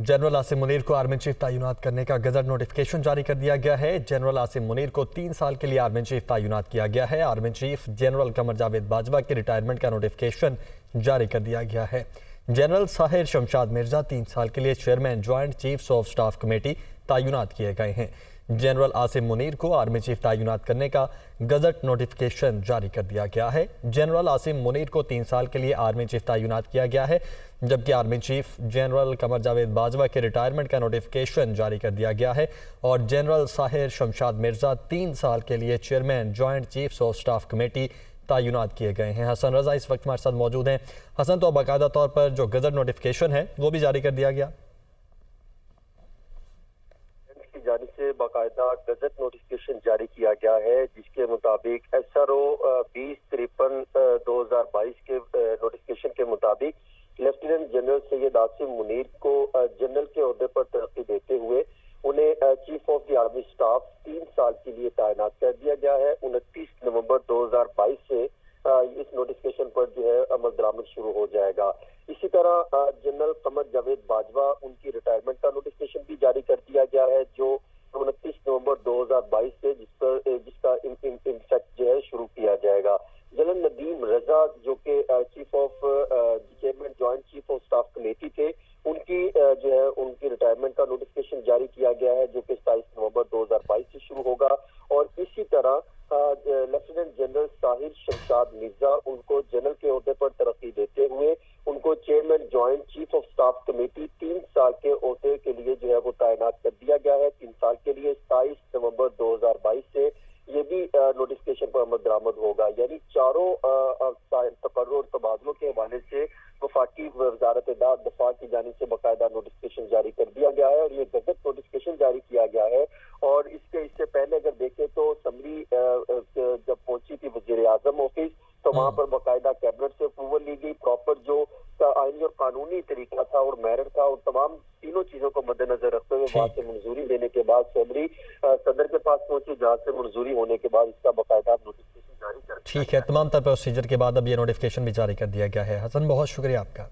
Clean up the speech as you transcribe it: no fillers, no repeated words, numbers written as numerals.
General Asim Munir को army chief तैनात करने का गजट नोटिफिकेशन जारी कर दिया गया है। जनरल आसिम मुनीर को 3 साल के लिए आर्मी चीफ तैनात किया गया है। Army chief general Qamar Javed Bajwa के रिटायरमेंट का नोटिफिकेशन जारी कर दिया गया है। जनरल साहिर शमशाद मिर्जा 3 साल के लिए chairman joint chiefs of staff committee तैनात किए गए हैं। जनरल आसिम मुनीर को आर्मी चीफ तैनात करने का गजट नोटिफिकेशन जारी कर दिया गया है। जनरल आसिम मुनीर को 3 साल के लिए आर्मी चीफ तैनात किया गया है, जबकि army chief general Qamar Javed Bajwa के रिटायरमेंट का नोटिफिकेशन जारी कर दिया गया है और जनरल साहिर शमशाद मिर्जा 3 साल के लिए chairman joint chiefs of staff committee तैनात किए गए हैं। हसन रजा इस वक्त हमारे साथ मौजूद हैं। हसन, तो बाकायदा तौर पर जो गजट नोटिफिकेशन है वो भी जारी कर दिया गया? जानी से बाकायदा गजट नोटिफिकेशन जारी किया गया है, जिसके मुताबिक SRO 2053/2022 के नोटिफिकेशन के मुताबिक लेफ्टिनेंट जनरल सैयद आसिम मुनीर को जनरल के ओहदे पर तरक्की देते हुए उन्हें chief of the army staff 3 साल के लिए तैनात कर दिया गया है। 29 नवंबर 2022 से इस नोटिफिकेशन पर जो है अमल दरामद शुरू हो जाएगा। इसी तरह जनरल कमर जावेद बाजवा उनकी रिटायरमेंट का नोटिफिकेशन भी जारी कर दिया गया है, जो 29 नवंबर 2022 से जिसका इम्पैक्ट जो है शुरू किया जाएगा। जनरल नदीम रजा जो कि chief of chairman joint chief of staff committee थे, उनकी जो है उनकी रिटायरमेंट का नोटिफिकेशन जारी किया गया है, जो कि 27 नवंबर 2022 से शुरू होगा। और इसी तरह लेफ्टिनेंट जनरल साहिर शमशाद मिर्जा उनको जनरल के ओहदे पर तरक्की देते हुए उनको chairman joint chief of staff committee 3 साल के ओहदे के लिए जो है वो तैनात कर दिया गया है। 3 साल के लिए 27 नवंबर 2022 से ये भी नोटिफिकेशन पर अमल दरामद होगा। यानी चारों तकर्रुर और तबादलों के हवाले से वफाकी वजारत दफा की जानिब से बाकायदा नोटिफिकेशन जारी कर दिया गया है और ये गजट नोटिफिकेशन जारी किया गया है। और इससे पहले अगर देखें तो असम्बली जब पहुंची थी वजीर आजम ऑफिस, तो वहां पर बाकायदा कैबिनेट से अप्रूवल ली गई। प्रॉपर जो आईनी और कानूनी तरीका था और मेरिट था और तमाम तीनों चीजों को मद्देनजर रखते हुए वहां से मंजूरी देने के बाद असम्बली सदर के पास पहुंची, जहां से मंजूरी होने के बाद इसका बाकायदा नोटिफिकेशन जारी कर। ठीक है, तमाम तर प्रोसीजर के बाद अब ये नोटिफिकेशन भी जारी कर दिया गया है। हसन, बहुत शुक्रिया आपका।